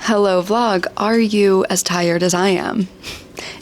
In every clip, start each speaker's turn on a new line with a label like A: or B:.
A: Hello vlog, are you as tired as I am?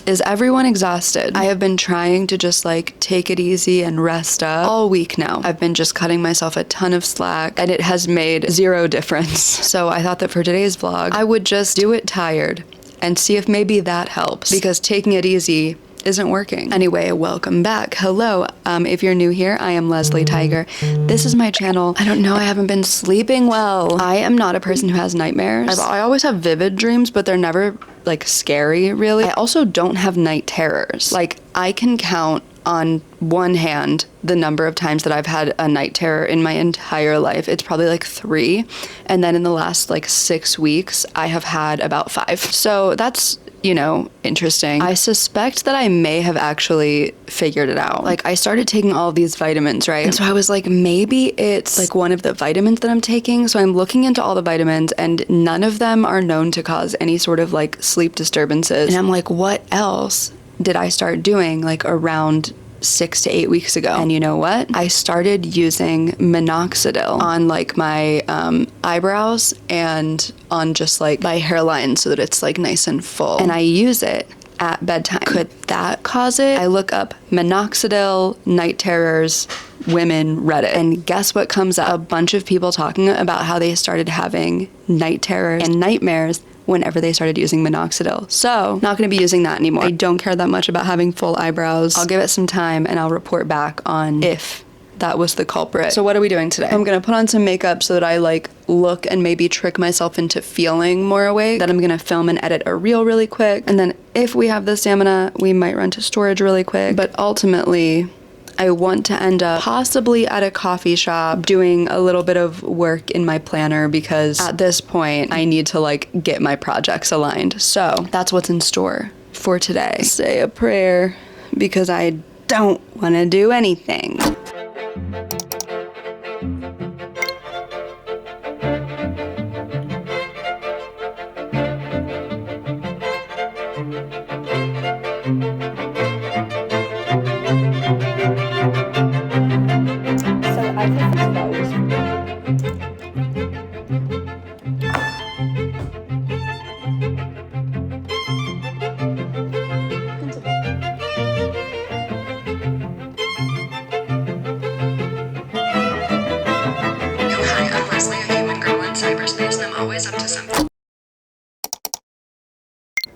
A: Is everyone exhausted? I have been trying to just like take it easy and rest up all week now. I've been just cutting myself a ton of slack and it has made zero difference. So I thought that for today's vlog, I would just do it tired and see if maybe that helps, because taking it easy isn't working. Anyway, welcome back. Hello. If you're new here, I am Leslie Tyger. This is my channel. I don't know, I haven't been sleeping well. I am not a person who has nightmares. I always have vivid dreams, but they're never like scary, really. I also don't have night terrors. Like, I can count on one hand the number of times that I've had a night terror in my entire life. It's probably like 3. And then in the last like 6 weeks, I have had about 5. So that's, you know, interesting. I suspect that I may have actually figured it out. Like, I started taking all of these vitamins, right? And so I was like, maybe it's like one of the vitamins that I'm taking. So I'm looking into all the vitamins and none of them are known to cause any sort of like sleep disturbances. And I'm like, what else did I start doing like around 6 to 8 weeks ago? And you know what? I started using minoxidil on like my eyebrows and on just like my hairline so that it's like nice and full. And I use it at bedtime. Could that cause it? I look up minoxidil, night terrors, women, Reddit, and guess what comes up? A bunch of people talking about how they started having night terrors and nightmares whenever they started using minoxidil. So, not gonna be using that anymore. I don't care that much about having full eyebrows. I'll give it some time and I'll report back on if that was the culprit. So what are we doing today? I'm gonna put on some makeup so that I like look and maybe trick myself into feeling more awake. Then I'm gonna film and edit a reel really quick. And then if we have the stamina, we might run to storage really quick. But ultimately, I want to end up possibly at a coffee shop doing a little bit of work in my planner, because at this point I need to like get my projects aligned. So that's what's in store for today. Say a prayer because I don't want to do anything.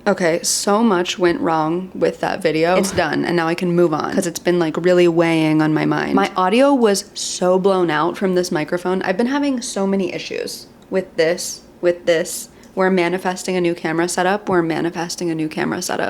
A: Okay, so much went wrong with that video. It's done, and now I can move on because it's been like really weighing on my mind. My audio was so blown out from this microphone. I've been having so many issues with this. We're manifesting a new camera setup.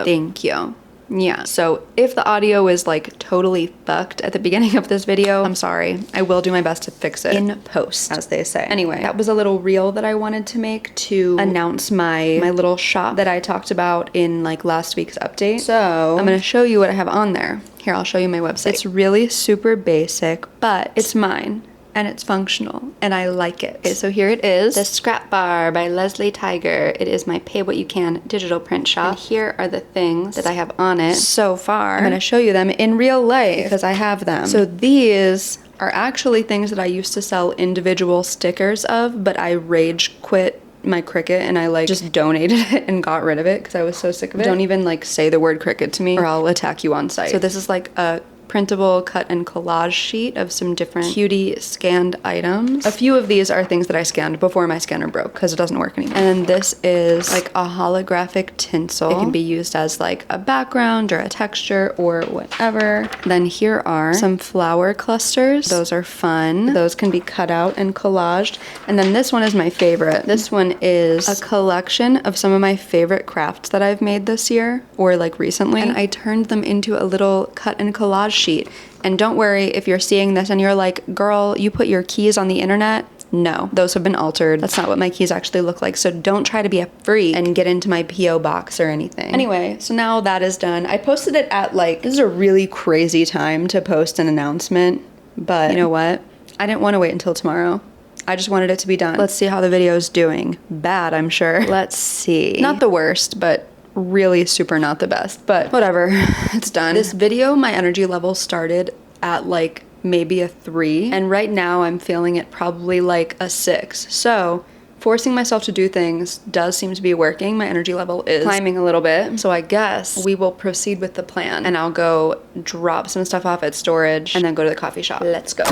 A: Thank you. Yeah, so if the audio is like totally fucked at the beginning of this video, I'm sorry. I will do my best to fix it in post, as they say. Anyway, that was a little reel that I wanted to make to announce my little shop that I talked about in like last week's update. So I'm gonna show you what I have on there. Here, I'll show you my website. It's really super basic, but it's mine. And it's functional, and I like it. Okay, so here it is, the Scrap Bar by Leslie Tyger. It is my pay what you can digital print shop. And here are the things that I have on it so far. I'm gonna show you them in real life because I have them. So these are actually things that I used to sell individual stickers of, but I rage quit my Cricut and I like just donated it and got rid of it because I was so sick of it. Don't even like say the word Cricut to me or I'll attack you on site. So this is like a printable cut and collage sheet of some different cutie scanned items. A few of these are things that I scanned before my scanner broke because it doesn't work anymore. And then this is like a holographic tinsel. It can be used as like a background or a texture or whatever. Then here are some flower clusters. Those are fun. Those can be cut out and collaged. And then this one is my favorite. This one is a collection of some of my favorite crafts that I've made this year or like recently. And I turned them into a little cut and collage sheet. And don't worry if you're seeing this and you're like, girl, you put your keys on the internet. No, those have been altered. That's not what my keys actually look like. So don't try to be a freak and get into my P.O. box or anything. Anyway, so now that is done. I posted it at like, this is a really crazy time to post an announcement, but you know what? I didn't want to wait until tomorrow. I just wanted it to be done. Let's see how the video's doing. Bad, I'm sure. Let's see. Not the worst, but really super not the best, but whatever, it's done. This video, my energy level started at like maybe a 3, and right now I'm feeling it probably like a 6. So forcing myself to do things does seem to be working. My energy level is climbing a little bit. So I guess we will proceed with the plan, and I'll go drop some stuff off at storage and then go to the coffee shop. Let's go.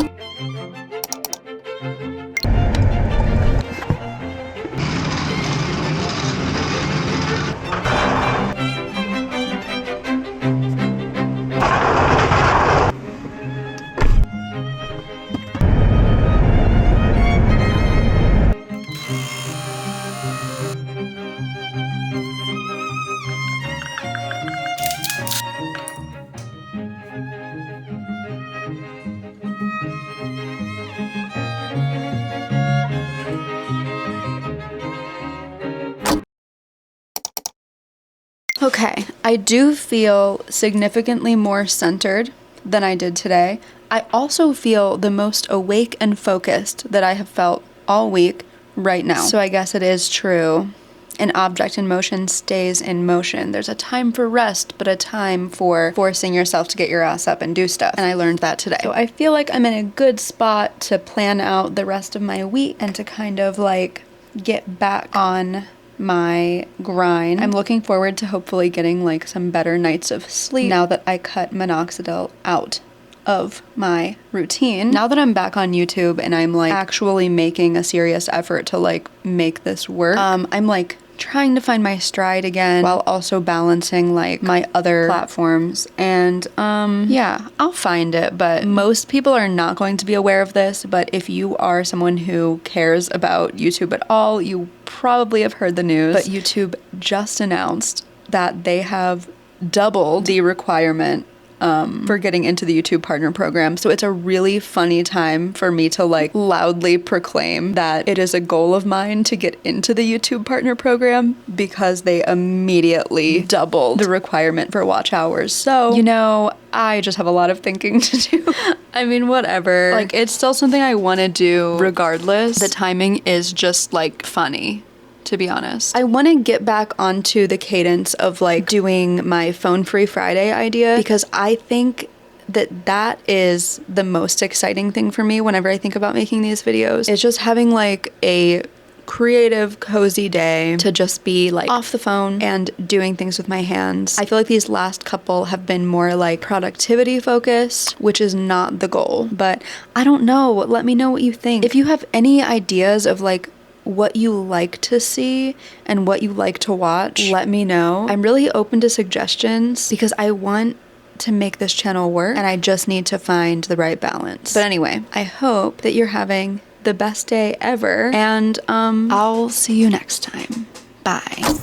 A: Okay, I do feel significantly more centered than I did today. I also feel the most awake and focused that I have felt all week right now. So I guess it is true. An object in motion stays in motion. There's a time for rest, but a time for forcing yourself to get your ass up and do stuff. And I learned that today. So I feel like I'm in a good spot to plan out the rest of my week and to kind of like get back on my grind. I'm looking forward to hopefully getting like some better nights of sleep now that I cut minoxidil out of my routine. Now that I'm back on YouTube and I'm like actually making a serious effort to like make this work, I'm like trying to find my stride again while also balancing like my other platforms, and yeah, I'll find it. But most people are not going to be aware of this, but if you are someone who cares about YouTube at all, you probably have heard the news, but YouTube just announced that they have doubled the requirement for getting into the YouTube partner program. So it's a really funny time for me to like loudly proclaim that it is a goal of mine to get into the YouTube partner program, because they immediately doubled the requirement for watch hours. So, you know, I just have a lot of thinking to do. I mean, whatever. Like, it's still something I want to do regardless. The timing is just like funny, to be honest. I want to get back onto the cadence of like doing my phone free Friday idea, because I think that that is the most exciting thing for me whenever I think about making these videos. It's just having like a creative, cozy day to just be like off the phone and doing things with my hands. I feel like these last couple have been more like productivity focused, which is not the goal, but I don't know. Let me know what you think. If you have any ideas of like what you like to see and what you like to watch, let me know. I'm really open to suggestions because I want to make this channel work and I just need to find the right balance. But anyway, I hope that you're having the best day ever, and I'll see you next time. Bye.